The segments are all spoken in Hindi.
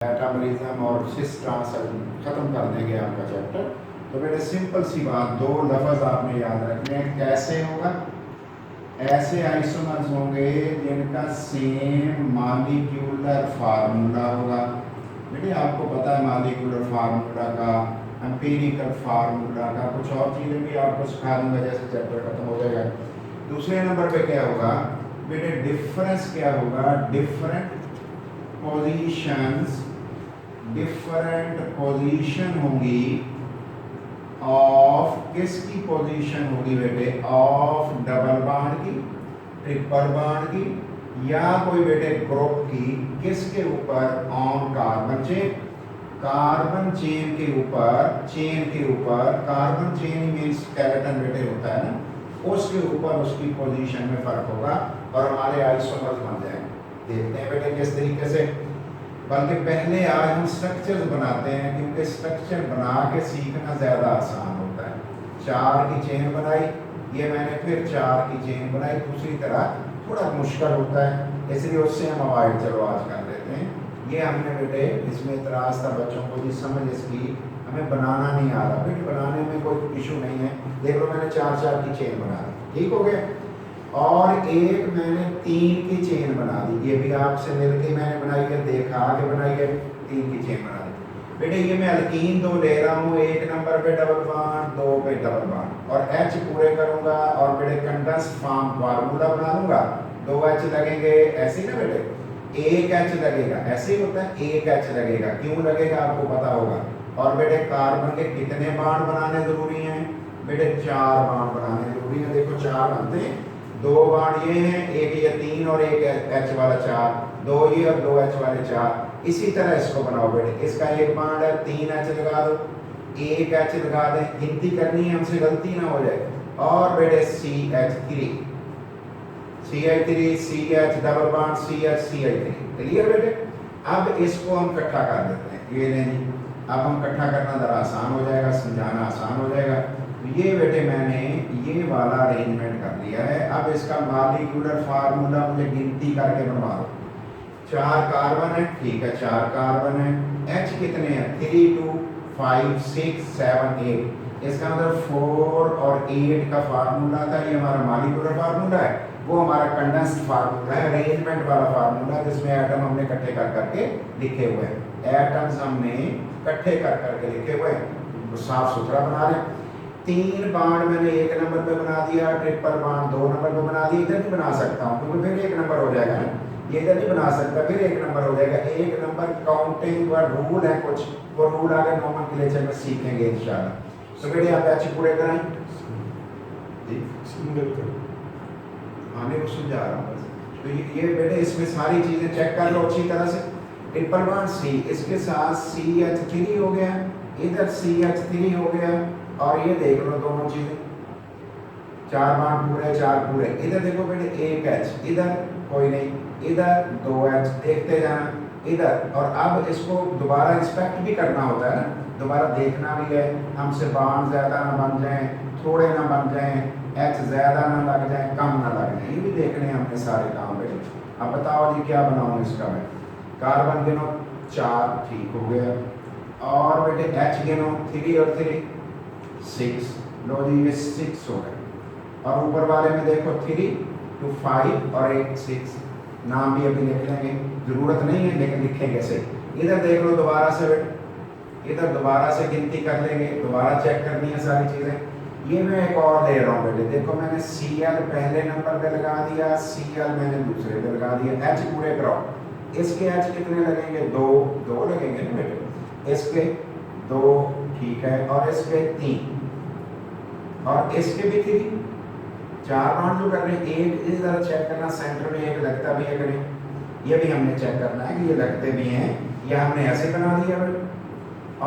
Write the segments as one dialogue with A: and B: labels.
A: मेटाबॉलिज्म और सिस ट्रांसफर ख़त्म कर देंगे आपका चैप्टर। तो बेटे सिंपल सी बात, दो लफ्ज़ आपने याद रखने हैं। कैसे होगा? ऐसे आइसोमर्स होंगे जिनका सेम मॉलिक्यूलर फार्मूला होगा। बेटे आपको पता है मॉलिक्यूलर फार्मूला का, एम्पिरिकल फार्मूला का, कुछ और चीज़ें भी आपको सिखा दूंगा जैसे चैप्टर खत्म हो जाएगा। दूसरे नंबर पे क्या होगा बेटे? डिफरेंस क्या होगा? डिफरेंट पोजीशंस, डिफरेंट पोजीशन होंगी ऑफ, किसकी पोजीशन होगी बेटे? ऑफ डबल बॉन्ड की, ट्रिपल बॉन्ड की, या कोई बेटे ग्रुप की। किसके ऊपर? On carbon chain. Carbon chain के ऊपर कार्बन चेन मीन्स स्केलेटन बेटे होता है ना, उसके ऊपर उसकी पोजीशन में फर्क होगा और हमारे आइसोमर्स बन जाएंगे। देखते हैं बेटे किस तरीके से। बल्कि पहले आज हम स्ट्रक्चर्स बनाते हैं, क्योंकि स्ट्रक्चर बना के सीखना ज़्यादा आसान होता है। 4 की चेन बनाई, ये मैंने फिर 4 की चेन बनाई, दूसरी तरह थोड़ा मुश्किल होता है, इसलिए उससे हम अवॉइड चलो आज कर लेते हैं। ये हमने बेटे, इसमें इतराज़ था बच्चों को जी, समझ इसकी हमें बनाना नहीं आ रहा। बेटे बनाने में कोई इशू नहीं है। देख लो मैंने 4 की चेन बना दी, ठीक हो गया। और एक मैंने 3 की चेन बना दी, ये भी आपसे मिलके मैंने बनाई है, देखा के बनाई है, 3 की चेन बना दी। बेटे ये मैं अल्कीन 2 ले रहा हूँ, 1 नंबर पे डबल बॉन्ड, 2 पे डबल बॉन्ड, और H पूरे करूंगा और बेटे कंडेंस फॉर्म फार्मूला बना लूंगा। 2 H लगेंगे, ऐसे ही ना बेटे, 1 H लगेगा, ऐसे ही होता है, 1 H लगेगा। क्यों लगेगा आपको पता होगा। और बेटे कार्बन के कितने बॉन्ड बनाने जरूरी हैं बेटे? 4 बॉन्ड बनाने जरूरी है। देखो 4 बनते हैं, 2 बॉन्ड ये हैं, एक ये 3 और एक H वाला 4, 2 ये और 2 H वाले 4। इसी तरह इसको बनाओ बेटे, इसका एक बॉन्ड है, 3 H लगा दो, 1 H लगा दें, गिनती करनी है हमसे, गलती ना हो जाए। और बेटे CH3 CH double bond CH3, clear बेटे। अब इसको हम इकट्ठा कर देते हैं, ये नहीं, अब हम इकट्ठा करना जरा आसान हो जाएगा, समझाना आसान हो जाएगा। ये बेटे मैंने ये वाला अरेंजमेंट कर लिया है। अब इसका मॉलिक्यूलर फार्मूला मुझे गिनती करके बनवा दो। 4 कार्बन है, ठीक है, 4 कार्बन है। H कितने हैं? 3 2 5 6 7 8। इसका मतलब 4 और 8 का फार्मूला था, ये हमारा मॉलिक्यूलर फार्मूला है। वो हमारा कंडेंस्ड फार्मूला है, अरेंजमेंट वाला फार्मूला, जिसमें एटम हमने इकट्ठे कर करके लिखे हुए हैं। एटम्स हमने इकट्ठे कर करके लिखे हुए हैं, साफ सुथरा बना रहे हैं। 3 बॉन्ड मैंने 1 नंबर पे बना दिया, ट्रिपल बॉन्ड 2 नंबर पे बना दिया। इधर नहीं बना सकता हूँ क्योंकि फिर 1 नंबर हो जाएगा ना, ये इधर नहीं बना सकता, फिर 1 नंबर हो जाएगा। 1 नंबर काउंटिंग का रूल है कुछ, वो रूल आगे नोमेनक्लेचर में सीखेंगे इंशाल्लाह। तो बेटे आप अच्छे पूरे कराएं जी, सिंगल कर आने को समझा रहा हूँ बस। तो ये बेटे इसमें सारी चीज़ें चेक कर लो अच्छी तरह से। ट्रिपल बॉन्ड C, इसके साथ CH3 हो गया, इधर CH3 हो गया, और ये देख लो दोनों चीजें, 4 बॉन्ड पूरे, 4 पूरे। इधर देखो बेटे 1 H, इधर कोई नहीं, इधर 2 H, देखते जाना इधर। और अब इसको दोबारा इंस्पेक्ट भी करना होता है ना, दोबारा देखना भी है, हमसे बॉन्ड ज्यादा ना बन जाए, थोड़े ना बन जाए, H ज्यादा ना लग जाए, कम ना लग जाए, ये भी देखने हैं हमने सारे काम बेटे। अब बताओ जी क्या बनाऊँ इसका मैं? कार्बन गिनो 4, ठीक हो गया, और बेटे H गिनो 3 और 3 6, लो जी ये 6 हो गए। और ऊपर वाले में देखो 3 2 5 और 1 6, नाम भी अभी लिख लेंगे, जरूरत नहीं है लेकिन लिखेंगे सही। इधर देख लो दोबारा से बेटे, इधर दोबारा से गिनती कर लेंगे, दोबारा चेक करनी है सारी चीज़ें। ये मैं एक और दे रहा हूँ बेटे, देखो मैंने Cl पहले नंबर पे लगा दिया, Cl मैंने दूसरे पे लगा दिया। H पूरे कराओ, इसके H कितने लगेंगे? 2 लगेंगे ना बेटे, इसके 2, ठीक है, और इसके 3, और इसके भी 3। 4 बॉन्ड जो कर रहे हैं, एक इस तरह चेक करना, सेंटर में एक लगता भी है कि नहीं, ये भी हमने चेक करना है कि ये लगते भी हैं, या हमने ऐसे बना दिया बेटे।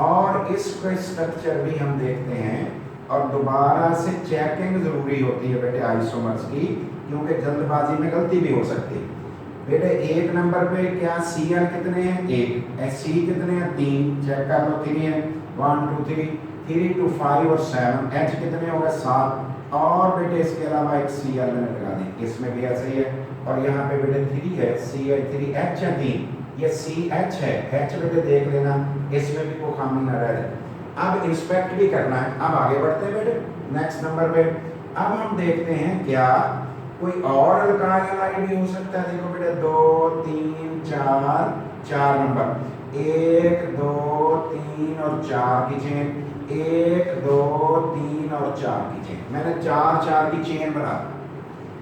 A: और इसको स्ट्रक्चर भी हम देखते हैं, और दोबारा से चेकिंग जरूरी होती है बेटे आइसोमर्स की, क्योंकि जल्दबाजी में गलती भी हो सकती है बेटे। 1 नंबर पे क्या Cl कितने हैं? 1, C कितने हैं? 3, चेक कर लो, 3 है, 1 2 3, 3 2 5 और 7, H कितने हो गए? 7। और बेटे इसके अलावा एक Cl मैंने लगा दी, इसमें भी ऐसे ही है, और यहाँ पे बेटे 3 है, CH3, H है 3, ये CH है, H बेटे देख लेना, इसमें भी कोई खामी ना रह जाए। अब इंस्पेक्ट भी करना है। अब आगे बढ़ते हैं बेटे नेक्स्ट नंबर पे। अब हम देखते हैं क्या कोई और अल्काइल हैलाइड भी हो सकता है। देखो बेटे 2 3 4, 4 नंबर, 1 2 3 और 4 की चेन, 1 2 3 और 4 की चेन, मैंने 4 4 की चेन बना दी।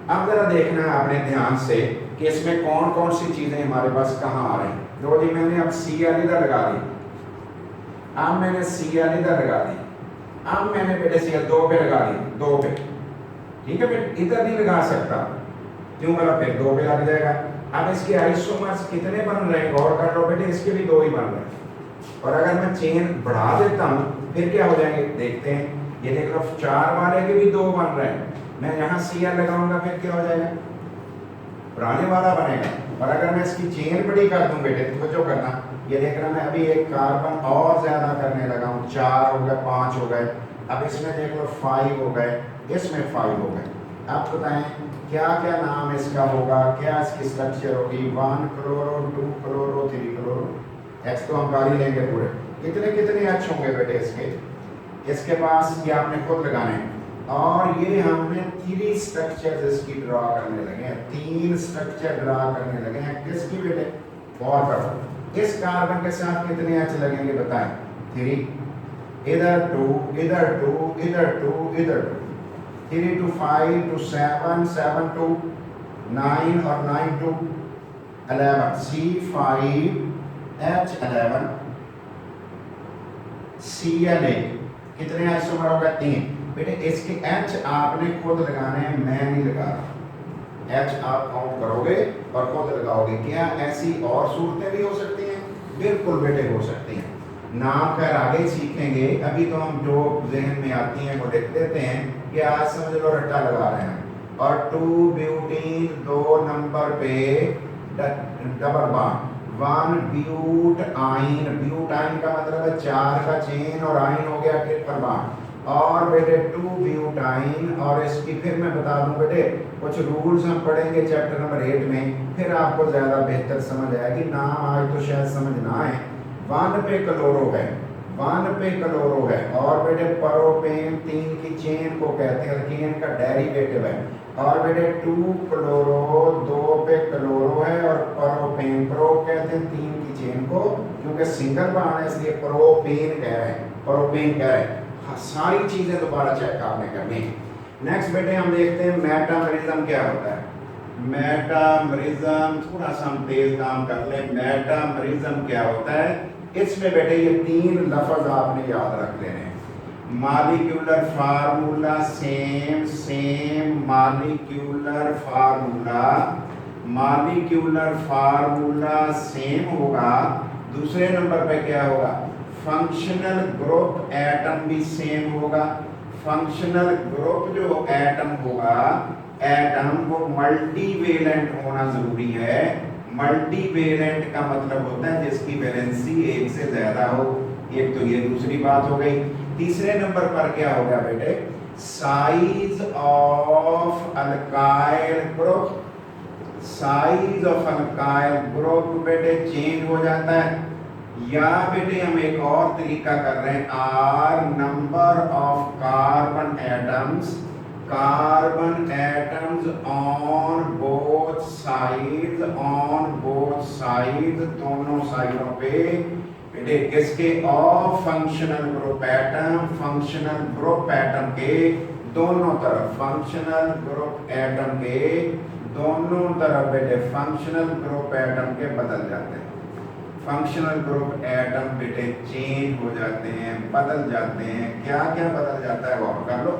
A: अब जरा देखना है आपने ध्यान से कि इसमें कौन कौन सी चीजें हमारे पास कहाँ आ रही हैं। लो जी मैंने अब सी अलविदा लगा दी, अब मैंने सी अलविदा लगा दी, अब मैंने बेटे सी 2 पे लगा दी, 2 पे, ठीक है बेटे, इधर नहीं लगा सकता, क्यों बोला, फिर 2 पे लग जाएगा। अब इसके आइसोमर्स कितने बन रहे हैं, गौर कर लो बेटे, इसके भी 2 ही बन रहे हैं। और अगर मैं चेन बढ़ा देता हूँ फिर क्या हो जाएंगे, देखते हैं, ये देख लो 4 वाले के भी 2 बन रहे हैं। मैं यहाँ सी लगाऊंगा फिर क्या हो जाएगा, पुराने वाला बनेगा। और अगर मैं इसकी चेन बड़ी कर दूं बेटे, तो जो करना, ये देख रहा मैं अभी एक कार्बन और ज्यादा करने लगा हूँ, 4 हो गए, 5 हो गए, अब इसमें देख लो 5 हो गए, इसमें 5 हो गए। अब बताएं क्या क्या नाम इसका होगा, क्या इसकी स्ट्रक्चर होगी, 1 क्लोरो, 2 क्लोरो, 3 क्लोरो, एक्स तो हम कर ही लेंगे पूरे, कितने कितने एच होंगे बेटे इसके पास, ये आपने खुद लगाने हैं। और ये हमने 3 स्ट्रक्चर इसकी ड्रा करने लगे हैं, 3 स्ट्रक्चर ड्रा करने लगे हैं, किसकी बेटे, गौर करो, इस कार्बन के साथ कितने एच लगेंगे बताएं, 3, इधर 2, इधर 2, इधर 2, इधर 2, 3 to 5 to 7, 7 to 9 और 9 to 11, C5H11 Cl8, कितने आइसोमर होगा, 3 बेटे। इसके H आपने खुद लगाने हैं, मैं नहीं लगा रहा, H आप काउंट करोगे और खुद लगाओगे। क्या ऐसी और सूरतें भी हो सकती हैं, बिल्कुल बेटे हो सकती हैं, नाम खैर आगे सीखेंगे, अभी तो हम जो जहन में आती हैं वो लिख देते हैं कि आज समझ लो रट्टा लगा रहे हैं। और 2 ब्यूटीन 2 नंबर पे डबल बॉन्ड, 1 ब्यूटाइन, ब्यूटाइन का मतलब है 4 का चेन और आइन हो गया ट्रिपल बॉन्ड। और बेटे 2 ब्यूटाइन, और इसकी फिर मैं बता दूं बेटे, कुछ रूल्स हम पढ़ेंगे चैप्टर नंबर 8 में, फिर आपको ज़्यादा बेहतर समझ आएगी, नाम आज तो शायद समझ ना आए। 1 पे क्लोरो है, 1 पे क्लोरो है, और बेटे प्रोपेन 3 की चेन को कहते हैं, अल्कीन का डेरिवेटिव है। और बेटे 2 क्लोरो, 2 पे क्लोरो है, और प्रोपेन, प्रो कहते हैं 3 की चेन को, क्योंकि सिंगल बॉन्ड है इसलिए प्रोपेन कह रहे हैं, प्रोपेन कह रहे हैं। सारी चीजें दोबारा चेक आपने करनी है। नेक्स्ट बेटे हम देखते हैं मेटामरिज्म क्या होता है। मेटामरिज्म, थोड़ा सा हम तेज काम कर लें, मेटामरिज्म क्या होता है, इसमें बेटे ये 3 लफ्ज आपने याद रख लेने हैं। Molecular formula same same, molecular formula, molecular formula same होगा। दूसरे नंबर पे क्या होगा, फंक्शनल ग्रुप एटम भी सेम होगा। फंक्शनल ग्रुप जो एटम होगा, एटम वो मल्टीवेलेंट होना जरूरी है। मल्टीवेलेंट का मतलब होता है जिसकी वैलेंसी 1 से ज्यादा हो, एक तो ये दूसरी बात हो गई। तीसरे नंबर पर क्या होगा बेटे, size of alkyl group, size of alkyl group बेटे चेंज हो जाता है। या बेटे हम एक और तरीका कर रहे हैं, are number of carbon atoms, carbon atoms on both side, on both side, दोनों साइडों पे बेटे किसके, of functional group atom, functional group atom के दोनों तरफ, फंक्शनल ग्रुप एटम के दोनों तरफ बेटे फंक्शनल ग्रुप एटम के बदल जाते हैं। फंक्शनल ग्रुप एटम बेटे चेंज हो जाते हैं, बदल जाते हैं। क्या क्या बदल जाता है वो कर लो।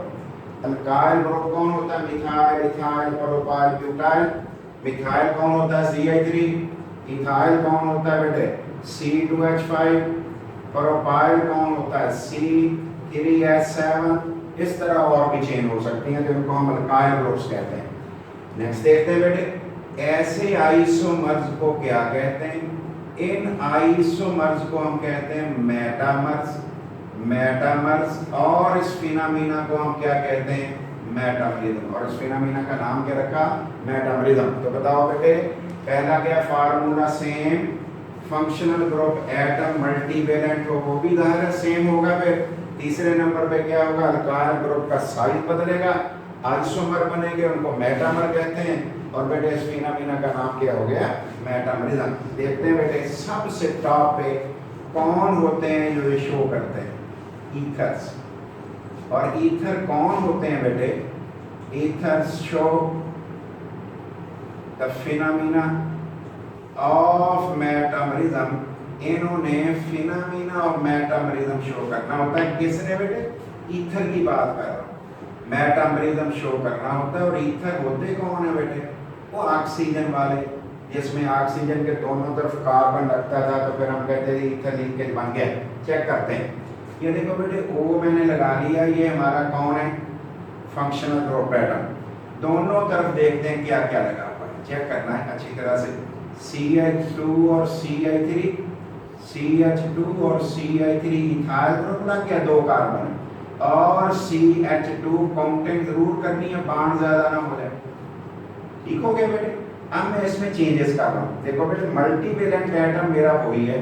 A: अल्काइल ग्रुप कौन होता है, methyl, ethyl, propyl, butyl. Methyl कौन होता है, CH3। इथाइल कौन होता है बेटे, C2H5। प्रोपाइल कौन होता है, C3H7। इस तरह और भी चेंज हो सकती हैं जिनको हम अल्काइल ग्रुप्स कहते हैं। नेक्स्ट देखते हैं बेटे, ऐसे आइसोमर्स को क्या कहते हैं, इन आइसोमर्स को हम कहते हैं मेटामर्स, मेटामर्स। और इस फिनोमेना को हम क्या कहते हैं, मेटामरिज्म। और इस फिनोमेना का नाम क्या रखा, मेटामरिज्म। तो बताओ बेटे, पहला क्या, formula same, functional group atom multivalent हो वो भी ज़ाहिर है सेम होगा। फिर तीसरे नंबर पे क्या होगा, अल्काइल ग्रुप का साइज बदलेगा, आइसोमर बनेंगे, उनको मेटामर कहते हैं। और बेटे इस फिनोमेना का नाम क्या हो गया, मेटामरिज्म। देखते हैं बेटे सबसे टॉप पे कौन होते हैं जो ये शो करते हैं, ईथर्स। और ईथर कौन होते हैं बेटे, ethers show the phenomena of metamerism. इन्होंने फिनोमेना ऑफ मेटामरिज्म शो करना होता है। किसने बेटे, ईथर की बात कर रहा हूँ, मेटामरिज्म शो करना होता है। और ईथर होते कौन है बेटे, वो ऑक्सीजन वाले, जिसमें ऑक्सीजन के दोनों तरफ कार्बन लगता था, तो फिर हम कहते थे ईथर लिंकेज बन गया। चेक करते हैं, ये देखो बेटे ओ मैंने लगा लिया, ये हमारा कौन है, फंक्शनल ग्रुप एटम। दोनों तरफ देखते हैं क्या क्या लगा हुआ है, चेक करना है अच्छी तरह से। CH2 और CH3, CH2 और CH3 इथाइल ग्रुप लग गया, 2 कार्बन। और CH2 काउंटिंग जरूर करनी है, बांड ज्यादा ना हो जाए। ठीक हो गया बेटे। अब मैं इसमें चेंजेस कर रहा हूँ। देखो बेटे मल्टीवेलेंट एटम मेरा वही है,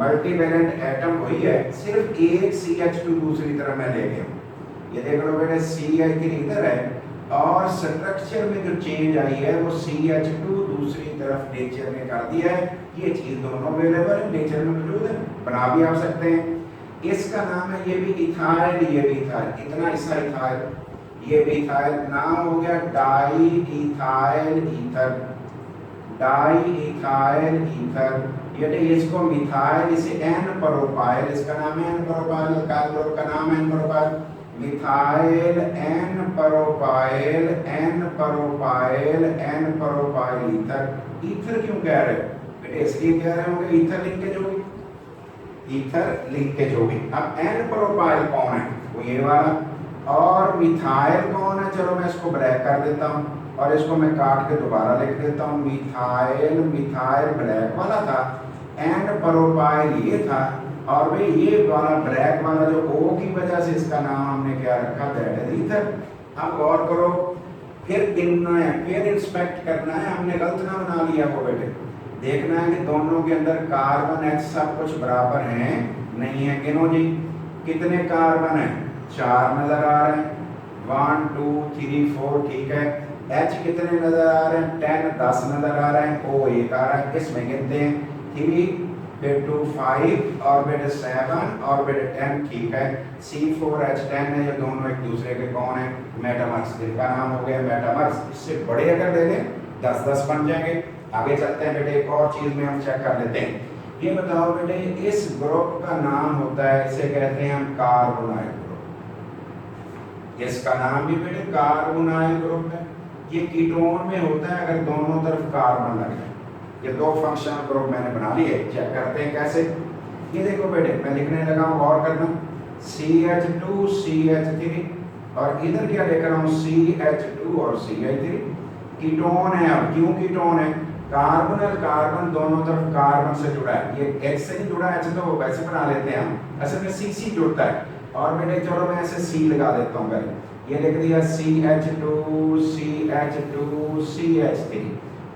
A: मल्टीवेलेंट एटम वही है, सिर्फ एक CH2 दूसरी तरफ मैं ले गया हूँ। ये देख लो बेटे CH3 इधर है, और स्ट्रक्चर में जो चेंज आई है वो CH2 दूसरी तरफ नेचर ने कर दिया है। ये चीज दोनों अवेलेबल है, नेचर में मौजूद है, बना भी आप सकते हैं। इसका नाम है, ये भी इथाइल, ये भी इथाइल, इतना हिस्सा इथाइल, ये भी इथाइल। नाम हो गया di ethyl ether, di ethyl ether. ये इसको मिथाइल, इसे एन प्रोपाइल, इसका नाम है एन प्रोपाइल, अल्काइल ग्रुप का नाम है N propyl, methyl N propyl, N propyl, N propyl ether. Ether क्यों कह रहे हो बेटे, इसलिए कह रहे होंगे ईथर लिंकेज होगी, ईथर लिंकेज होगी। अब एन प्रोपाइल कौन है, वो ये वाला। और मिथाइल कौन है, चलो मैं इसको ब्लैक कर देता हूँ और इसको मैं काट के दोबारा लिख देता हूँ। मिथाइल, मिथाइल ब्लैक वाला था, एन प्रोपाइल ये था, और वे ये वाला ब्लैक वाला जो ओ की वजह से इसका नाम हमने क्या रखा, दैट इज ईथर। अब गौर करो, फिर गिनना है, फिर इंस्पेक्ट करना है, हमने गलत ना बना लिया वो बेटे। देखना है कि दोनों के अंदर कार्बन एच सब कुछ बराबर हैं, नहीं है। गिनो जी, कितने कार्बन है, 4 नजर आ रहे हैं, 1 2 3 4, ठीक है। एच कितने नजर आ रहे हैं, 10 10 नजर आ रहे हैं, ओ 1 आ रहा है। इसमें गिनते हैं 3 फिर 2 5 और बेटे 7 और बेटे 10, ठीक है। C4H10 है, ये दोनों एक दूसरे के कौन है, मेटामर्स, जिनका नाम हो गया मेटामर्स। इससे बड़े अगर ले लें 10 10 बन जाएंगे। आगे चलते हैं बेटे, एक और चीज में हम चेक कर लेते हैं। ये बताओ बेटे, इस ग्रुप का नाम होता है, इसे कहते हैं हम कार्बोनाइल ग्रुप। इसका नाम भी बेटे कार्बोनाइल ग्रुप है। ये कीटोन में होता है अगर दोनों तरफ कार्बन लग जाए। ये 2 फंक्शनल ग्रुप मैंने बना लिए, चेक करते हैं कैसे। ये देखो बेटे, मैं लिखने लगा हूँ, गौर करना, CH2 CH3, और इधर क्या लिख रहा हूँ, CH2 और CH3। कीटोन है। अब क्यों कीटोन है, कार्बन और कार्बन दोनों तरफ कार्बन से जुड़ा है। ये H से नहीं जुड़ा है, H तो वैसे बना लेते हैं हम, असल में CC जुड़ता है। और बेटे चलो मैं ऐसे C लगा देता हूँ पहले, ये लिख दिया CH2 CH2 CH3,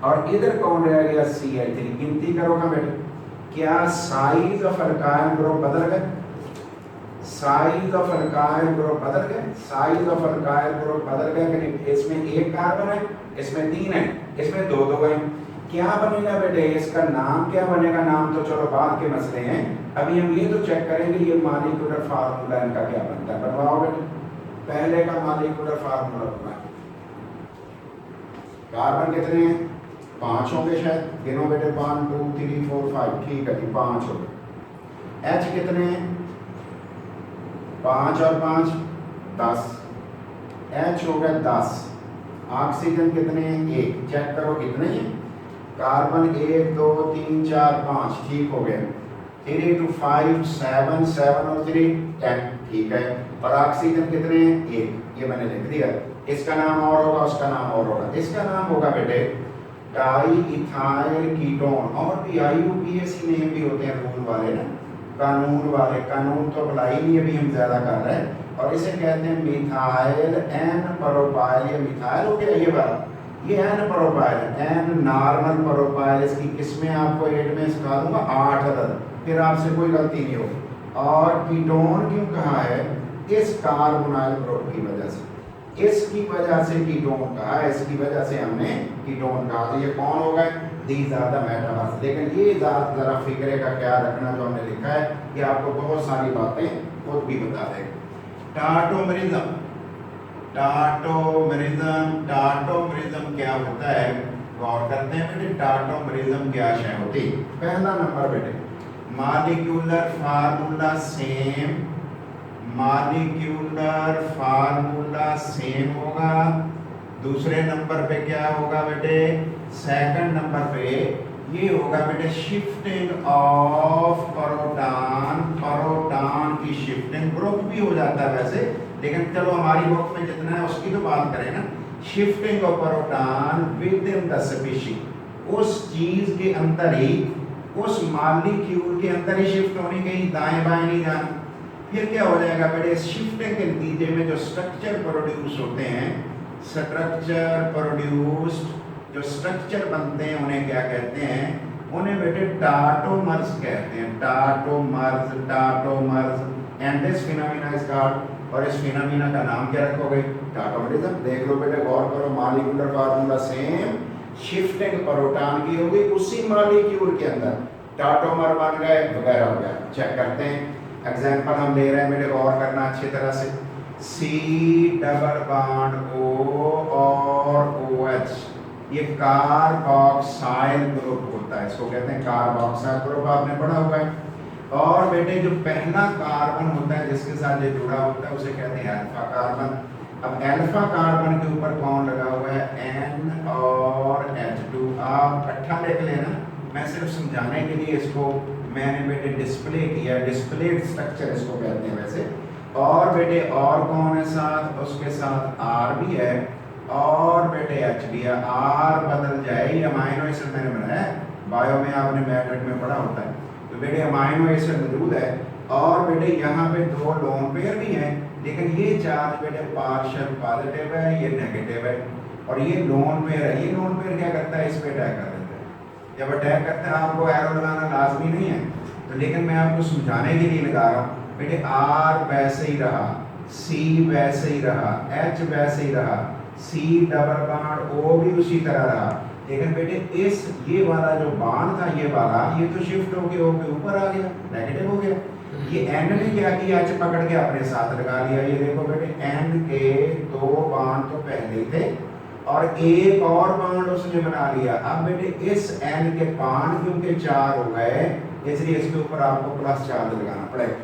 A: और इधर कौन रह गया, CH3। गिनती करोगा बेटे, क्या साइज ऑफ अल्काइल ग्रुप बदल गए, साइज ऑफ अल्काइल ग्रुप बदल गए, साइज ऑफ अल्काइल ग्रुप बदल गए कि नहीं। इसमें 1 कार्बन है, इसमें 3 है, इसमें 2 2 है। क्या बनेगा बेटे, इसका नाम क्या बनेगा, नाम तो चलो बाद के मसले हैं, अभी हम ये तो चेक करेंगे ये मॉलिक्यूलर फार्मूला इनका क्या बनता है। बनवाओ बेटे, पहले का मॉलिक्यूलर फार्मूला बनवाओ। कार्बन कितने हैं, 5 होंगे शायद, गिनो बेटे, 1 2 3 4 5, ठीक है जी, 5 हो गए। H कितने हैं, 5 और 5 10, H हो गया 10। ऑक्सीजन कितने हैं, 1, चेक करो कितने हैं, कार्बन 1 2 3 4 5, ठीक हो गए। 3 2 5 7 7 और 3 10, ठीक है। और ऑक्सीजन कितने हैं, 1, ये मैंने लिख दिया। इसका नाम और होगा, उसका नाम और होगा। इसका नाम होगा बेटे डाई इथाइल कीटोन। और भी IUPAC नेम भी होते हैं, रूल वाले ना, कानून वाले। कानून तो अप्लाई नहीं अभी हम ज्यादा कर रहे हैं। और इसे कहते हैं मिथाइल एन प्रोपाइल। ये मिथाइल हो गया, ये वाला, ये N propyl, N normal propyl, इसकी किस्में आपको 8 में सिखा दूंगा, 8 अदद, फिर आपसे कोई गलती नहीं होगी। और कीटोन क्यों कहा है? इस कार्बोनाइल ग्रुप की वजह से, इसकी वजह से कीटोन कहा है, इसकी वजह से हमने कीटोन कहा। तो ये कौन हो गए? These are the metamers. लेकिन ये जरा फिक्रे का ख्याल रखना, जो हमने लिखा है ये आपको बहुत सारी बातें खुद भी बता देगा। टार्टोमरिज्म, टार्टोमरिज्म, टार्टोमरिज्म क्या होता है? गौर करते हैं बेटे, टार्टोमरिज्म क्या शय होती है? पहला नंबर बेटे, molecular formula same, molecular formula same होगा। दूसरे नंबर पे क्या होगा बेटे? सेकंड नंबर पे ये होगा बेटे शिफ्टिंग ऑफ प्रोटॉन, प्रोटॉन की शिफ्टिंग, ग्रुप भी हो जाता है वैसे, लेकिन चलो हमारी बुक में जितना है उसकी तो बात करें ना। Shifting of proton with in the species, उस चीज के अंदर ही, उस मॉलिक्यूल के अंदर ही शिफ्ट होनी, कहीं दाएं बाएं नहीं जाना। फिर क्या हो जाएगा बेटे? शिफ्टिंग के नतीजे में जो स्ट्रक्चर प्रोड्यूस होते हैं, स्ट्रक्चर प्रोड्यूस्ड, जो स्ट्रक्चर बनते हैं उन्हें क्या कहते हैं? उन्हें बेटे टार्टोमर्स कहते हैं। Tautomers, tautomers. And this phenomena is called, और इस फिनोमेना का नाम क्या रखोगे? टार्टोमरिज्म। देख लो बेटे, गौर करो, molecular formula same, shifting proton की होगी उसी मॉलिक्यूल के अंदर, टार्टोमर बन गए वगैरह वगैरह। चेक करते हैं, एग्जाम्पल हम ले रहे हैं बेटे, गौर करना अच्छी तरह से। C डबल बॉन्ड O और OH, ये कार्बोक्साइल ग्रुप होता है, इसको कहते हैं कार्बोक्साइल ग्रुप, आपने पढ़ा हुआ है। और बेटे जो पहला कार्बन होता है जिसके साथ ये जुड़ा होता है उसे कहते हैं अल्फा कार्बन। अब अल्फा कार्बन के ऊपर कौन लगा हुआ है? N और H2। आप इकट्ठा लिख लेना, मैं सिर्फ समझाने के लिए इसको मैंने बेटे डिस्प्ले किया, डिस्प्लेड स्ट्रक्चर इसको कहते हैं वैसे। और बेटे और कौन है साथ? उसके साथ R भी है और बेटे H भी है। R बदल जाए, ये अमाइनो एसिड मैंने बनाया, बायो में आपने मैट्रिक में पढ़ा होता है, तो बेटे अमाइनो एसिड मौजूद है। और बेटे यहाँ पे 2 लोन पेयर भी हैं, लेकिन ये चार्ज बेटे पार्शियल पॉजिटिव है, ये नेगेटिव है, और ये लोन पेयर है। ये लोन पेयर क्या करता है? इस पे अटैक कर देता है। जब अटैक करता है आपको एरो लगाना लाजमी नहीं है, तो लेकिन मैं आपको समझाने के लिए लगा रहा हूँ। बेटे R वैसे ही रहा, C वैसे ही रहा, H वैसे ही रहा, C डबल बॉन्ड O भी उसी तरह रहा, लेकिन बेटे इस ये वाला जो बॉन्ड था, ये वाला, ये तो शिफ्ट होके ऊपर आ गया, नेगेटिव हो गया। ये N ने क्या किया? H पकड़ के अपने साथ लगा लिया। ये देखो बेटे, N के 2 बॉन्ड तो पहले ही थे और एक और बॉन्ड उसने बना लिया। अब बेटे इस N के बॉन्ड क्योंकि 4 हो गए, इसलिए इसके ऊपर आपको प्लस चार्ज लगाना पड़ेगा।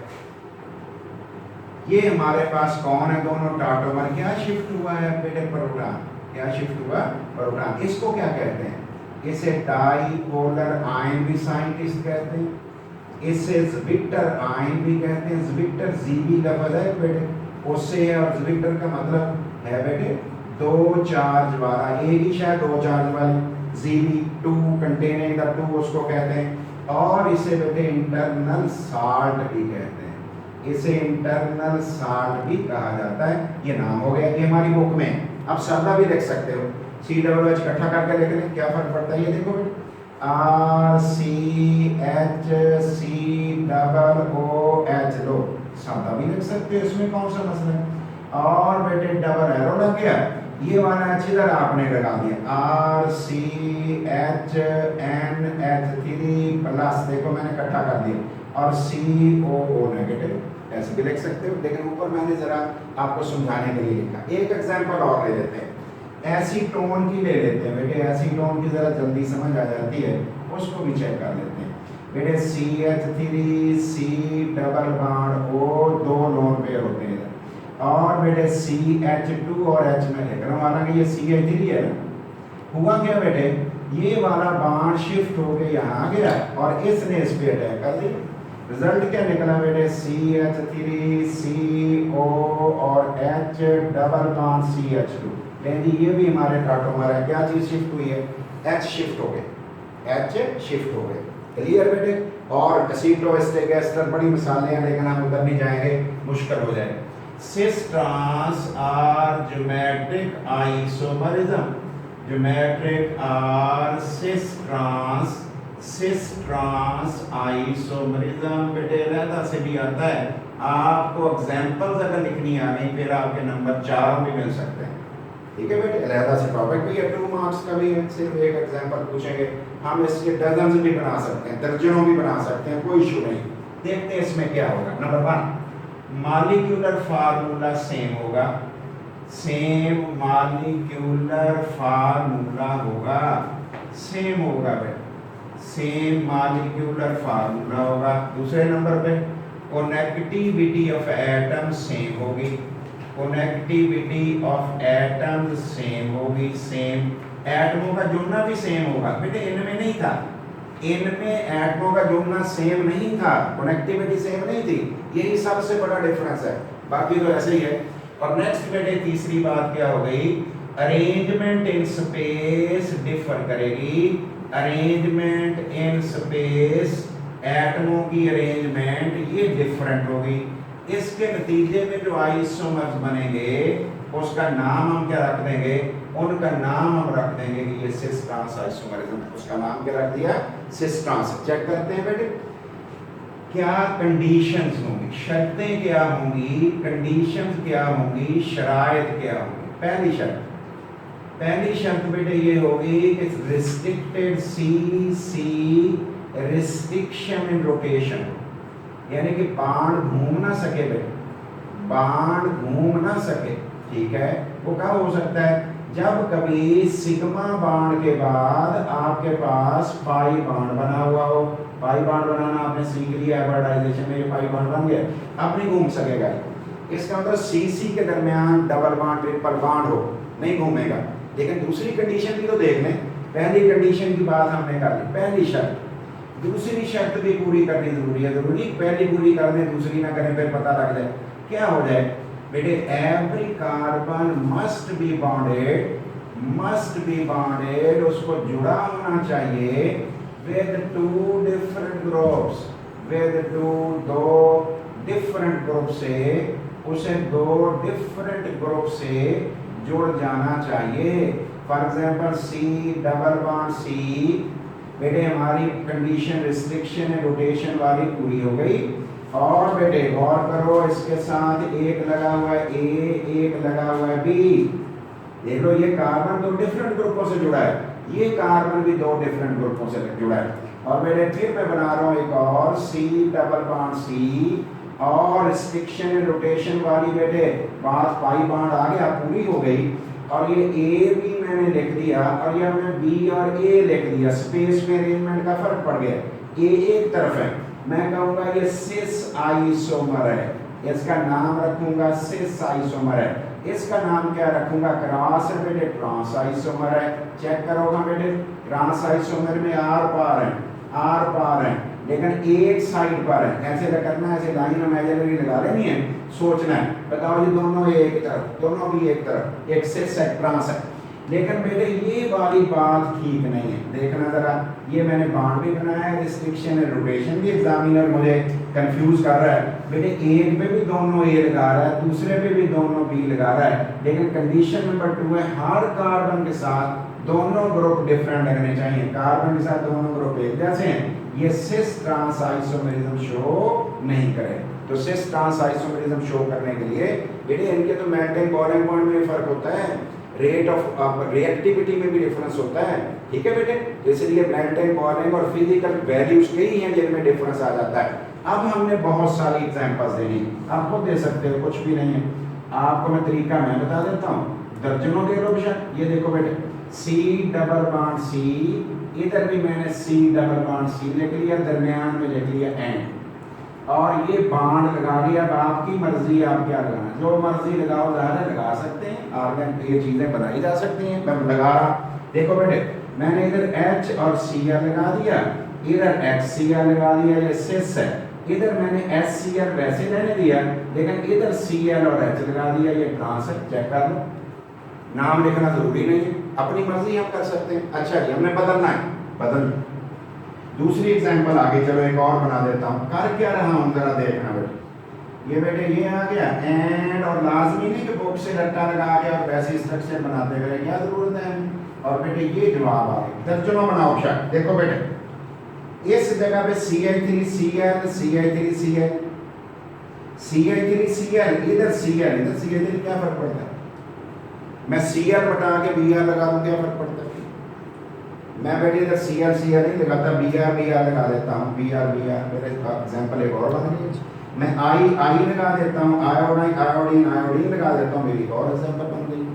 A: ये हमारे पास कौन है? दोनों टार्टोमर। क्या शिफ्ट हुआ है बेटे? प्रोटॉन। क्या शिफ्ट हुआ? प्रोटॉन। इसको क्या कहते हैं? इसे डाइपोलर आयन भी साइंटिस्ट कहते हैं, इसे ज़्विटर आयन भी कहते हैं। ज़्विटर Zb लफ्ज़ है बेटे, उससे है, और ज़्विटर का मतलब है बेटे 2 चार्ज वाला, एक ही शायद 2 चार्ज वाली, Zb 2 कंटेनिंग द 2 उसको कहते हैं। और इसे बेटे इंटरनल साल्ट भी कहते हैं, इसे इंटरनल साल्ट भी कहा जाता है। ये नाम हो गया, ये हमारी बुक में। आप सादा भी लिख सकते हो, COOH इकट्ठा करके लिख लें, क्या फर्क पड़ता है? ये देखो बेटे, RCHCOOH, लो सादा भी लिख सकते हो, इसमें कौन सा मसला है? और बेटे डबल एरो लग गया, ये वाला अच्छी तरह आपने लगा दिया, RCHNH3 प्लस, देखो मैंने इकट्ठा कर दिया, और COO नेगेटिव, ऐसे भी लिख सकते हो, लेकिन ऊपर मैंने जरा आपको समझाने के लिए लिखा। एक एग्जांपल और ले लेते हैं, एसीटोन की ले लेते हैं बेटे, एसीटोन की जरा जल्दी समझ आ जाती है, उसको भी चेक कर लेते हैं बेटे। CH3 C double bond O, 2 lone pair होते हैं, और बेटे CH2 और H में लिख रहा हूँ, हालांकि ये CH3 है ना। हुआ क्या बेटे? ये वाला बॉन्ड शिफ्ट होके यहाँ आ गया और इसने इस पे अटैक कर दिया। रिजल्ट क्या निकला बेटे? CH3 CO और H डबल बॉन्ड CH2। लेकिन ये भी हमारे टार्टोमर है। क्या चीज शिफ्ट हुई है? H शिफ्ट हो गए, H शिफ्ट हो गए। क्लियर बेटे? और एसीटोएस्टर एस्टर बड़ी मिसालें हैं, लेकिन हम उधर नहीं जाएंगे, मुश्किल हो जाएगा। Cis trans or geometric isomerism, geometric or cis trans isomerism बेटे अलहदा से भी आता है। आपको एग्जांपल्स अगर लिखनी आ गई फिर आपके नंबर 4 भी मिल सकते हैं। ठीक है बेटे, अलहदा से टॉपिक भी है, 2 मार्क्स का भी है, सिर्फ एक एग्जांपल पूछेंगे, हम इसके डजन्स भी बना सकते हैं, दर्जनों भी बना सकते हैं, कोई इशू नहीं। देखते हैं इसमें क्या होगा। नंबर 1 मॉलिक्यूलर फार्मूला सेम होगा, सेम मॉलिक्यूलर फार्मूला होगा, सेम होगा बेटा, सेम मॉलिक्यूलर फार्मूला होगा। दूसरे नंबर पे कनेक्टिविटी ऑफ एटम सेम होगी, कनेक्टिविटी ऑफ एटम्स सेम होगी, सेम एटमों का जुड़ना भी सेम होगा। बेटे इनमें नहीं था, इनमें एटमों का जुड़ना सेम नहीं था, कनेक्टिविटी सेम नहीं थी, यही सबसे बड़ा डिफरेंस है, बाकी तो ऐसे ही है। और नेक्स्ट बेटे तीसरी बात क्या हो गई, अरेंजमेंट इन स्पेस डिफर करेगी, अरेंजमेंट इन स्पेस एटमों की अरेंजमेंट ये डिफरेंट होगी। इसके नतीजे में जो आइसोमर्स बनेंगे उसका नाम हम क्या रख देंगे, उनका नाम हम रख देंगे कि ये सिस ट्रांस आइसोमरिज्म, उसका नाम क्या रख दिया, सिस ट्रांस। चेक करते हैं बेटे क्या कंडीशंस होंगी, शर्तें क्या होंगी, कंडीशंस क्या होंगी, शराइत क्या होंगी। पहली शर्त बेटे ये होगी कि restricted C restriction in rotation, यानी कि बाण घूम ना सके बेटे, बाण घूम ना सके। ठीक है, वो कब हो सकता है, जब कभी सिग्मा बाण के बाद आपके पास पाई बाण बना हुआ हो। पाई बाण बनाना आपने सीख लिया हाइब्रिडाइजेशन में, ये पाई बाण बन गया, अब नहीं घूम सकेगा। इसका मतलब सी के दरमियान डबल बाण ट्रिपल बाण हो, नहीं घूमेगा। लेकिन दूसरी कंडीशन भी तो देख लें, पहली कंडीशन की बात हमने कर ली, पहली शर्त, दूसरी शर्त भी पूरी करनी जरूरी है। जरूरी पहली पूरी कर दें दूसरी ना करें फिर पता लग जाए क्या हो जाए बेटे। Every carbon must be bonded, उसको जुड़ा होना चाहिए विद 2 डिफरेंट ग्रुप्स, विद दो डिफरेंट ग्रुप से, उसे 2 डिफरेंट ग्रुप से जुड़ जाना चाहिए। For example C double bond C, बेटे हमारी कंडीशन रिस्ट्रिक्शन है रोटेशन वाली पूरी हो गई। और बेटे गौर करो, इसके साथ एक लगा हुआ है ए, एक लगा हुआ है बी। देख लो ये कार्बन 2 डिफरेंट ग्रुपों से जुड़ा है, ये कार्बन भी 2 डिफरेंट ग्रुपों से जुड़ा है। और बेटे फिर मैं बना रहा हूँ एक और सी डबल बॉन्ड सी, और रिस्ट्रिक्शन रोटेशन वाली बेटे बात पाई बाड आ गया, पूरी हो गई। और ये ए भी मैंने लिख दिया और ये हमने बी और ए लिख दिया, स्पेस में अरेंजमेंट का फर्क पड़ गया। ए एक तरफ है, मैं कहूँगा ये सिस आइसोमर है, इसका नाम रखूंगा सिस आइसोमर है। इसका नाम क्या रखूंगा, क्रॉस है बेटे, ट्रांस आइसोमर है। चेक करोगा बेटे, ट्रांस आइसोमर में आर पार है, लेकिन एक साइड पर है। ऐसे करना है, ऐसे लाइन इमेजिनरी लगा लेनी है, सोचना है, बताओ जी दोनों एक तरफ, दोनों भी एक तरफ, एक सिस है ट्रांस है। लेकिन बेटे ये वाली बात ठीक नहीं है, देखना जरा, ये मैंने बाउंड भी बनाया है, रिस्ट्रिक्शन है रोटेशन भी, एग्जामिनर मुझे कंफ्यूज कर रहा है। बेटे एक पे भी दोनों ए लगा रहा है, दूसरे पे भी दोनों बी लगा रहा है, लेकिन कंडीशन नंबर 2 है हर कार्बन के साथ दोनों ग्रुप डिफरेंट लगने चाहिए। कार्बन के साथ दोनों ग्रुप एक जैसे हैं, ये सिस ट्रांस आइसोमेरिज्म शो नहीं करे। तो सिस ट्रांस आइसोमेरिज्म शो करने के लिए बेटे इनके तो मेल्टिंग बॉइलिंग पॉइंट में फर्क होता है, रेट ऑफ रिएक्टिविटी में भी डिफरेंस होता है। ठीक है बेटे, इसलिए मेल्टिंग बॉइलिंग और फिजिकल वैल्यूज कई हैं जिनमें डिफरेंस आ जाता है। अब हमने बहुत सारी एग्जांपल्स देनी, आप खुद दे सकते हो, कुछ भी नहीं है, आपको मैं तरीका मैं बता देता हूँ, दर्जनों के लोग। ये देखो बेटे, सी डबल बॉन्ड सी, इधर भी मैंने सी डबल बॉन्ड सी लिख लिया, दरमियान में लिख लिया एंड, और ये बाण लगा दिया। अब आपकी मर्जी, आप क्या लगाना, जो मर्जी लगाओ, ज़्यादा लगा सकते हैं, आर्गन ये चीज़ें बनाई जा सकती हैं। मैं लगा रहा, देखो बेटे मैंने इधर एच और सी आर लगा दिया, इधर एच सी आर लगा दिया, ये सिस है। इधर मैंने एस सी आर वैसे रहने दिया, लेकिन इधर सी एल और एच लगा दिया, ये ट्रांस है। चेक कर लो, नाम लिखना जरूरी नहीं है, अपनी मर्जी हम कर सकते हैं। अच्छा जी, हमने बदलना है, बदल। दूसरी एग्जांपल आगे चलो एक और बना देता हूँ। कर क्या रहा हूँ जरा देखना बेटे, ये बेटे ये आ गया एंड, और लाजमी नहीं कि बुक से रट्टा लगा के और वैसे स्ट्रक्चर बनाते गए, क्या जरूरत है, और बेटे ये जवाब आ गए। तर्जुमा बनाओ शक। देखो बेटे इस जगह पे CH3 Cl CH3 Cl CH3 Cl इधर Cl इधर CH3 क्या फर्क पड़ता है? मैं Cl बटा के Br लगा दूं, क्या फर्क पड़ता है? मैं बेटे इधर Cl Cl नहीं लगाता, Br Br लगा देता हूँ, Br Br। मेरे एग्जांपल एक और बन गई। मैं I लगा देता हूँ, आयोडीन आयोडीन आयोडीन लगा देता हूँ, मेरी और एग्जांपल बन गई।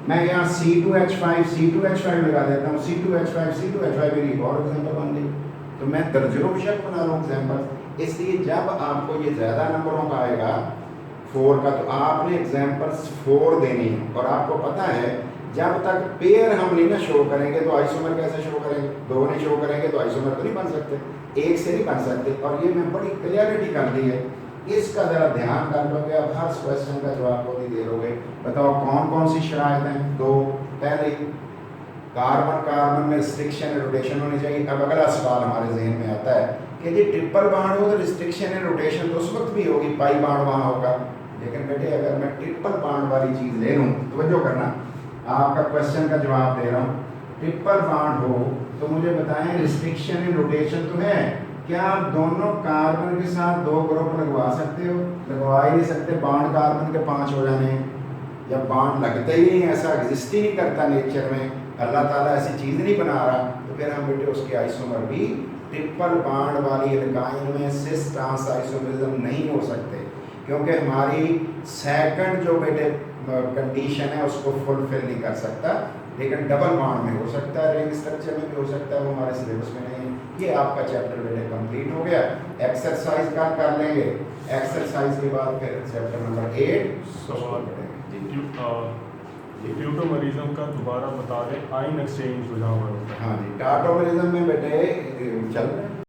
A: मैं यहाँ C2H5 लगा देता हूँ, C2H5 मेरी और एग्जांपल बन गई। तो मैं दर्जनों विषय बना रहा हूँ एग्जांपल। इसलिए जब आपको ये ज़्यादा नंबरों का आएगा 4 का, तो आपने एग्जांपल्स 4 देने हैं। और आपको पता है जब तक पेयर हम नहीं ना शो करेंगे तो आइसोमर कैसे शो करेंगे? 2 नहीं शो करेंगे तो आइसोमर तो नहीं बन सकते, 1 से नहीं बन सकते। और ये मैं बड़ी क्लियरिटी कर दी है, इसका ज़रा ध्यान कर लोगे, अब हर क्वेश्चन का जवाब थोड़ी देर हो गई। बताओ कौन कौन सी शराइत हैं? 2। पहले कार्बन कार्बन में रिस्ट्रिक्शन एंड रोटेशन होनी चाहिए। अब अगला सवाल हमारे जहन में आता है कि जी ट्रिपल बॉन्ड हो तो रिस्ट्रिक्शन एंड रोटेशन तो उस वक्त भी होगी, पाई बॉन्ड वहाँ होगा। लेकिन बेटे अगर मैं ट्रिपल बॉन्ड वाली चीज़ ले लूँ, तवज्जो करना, आपका क्वेश्चन का जवाब दे रहा हूँ। ट्रिपल बॉन्ड हो तो मुझे बताएं रिस्ट्रिक्शन एंड रोटेशन तो है, क्या आप दोनों कार्बन के साथ 2 ग्रुप लगवा सकते हो? लगवा ही नहीं सकते, बॉन्ड कार्बन के 5 हो जाने हैं। जब बॉन्ड लगते ही नहीं, ऐसा एग्जिस्ट ही नहीं करता नेचर में, अल्लाह ताला ऐसी चीज़ नहीं बना रहा, तो फिर हम बेटे उसके आइसोमर भी ट्रिपल बॉन्ड वाली एल्काइन में सिस ट्रांस आइसोमरिज्म नहीं हो सकते, क्योंकि हमारी सेकंड जो बेटे कंडीशन है उसको फुलफिल नहीं कर सकता। लेकिन डबल बॉन्ड में हो सकता है, रिंग स्ट्रक्चर में भी हो सकता है, वो हमारे सिलेबस में नहीं है। ये आपका चैप्टर बेटे कंप्लीट हो गया। एक्सरसाइज का कर लेंगे, एक्सरसाइज के बाद फिर चैप्टर नंबर 8
B: सवाल ट्यूटोमरिज्म का दोबारा बता दें, आयन एक्सचेंज जो जहाँ पर होता है।
A: हाँ जी, टाटोमरिज्म में बेटे चल रहे हैं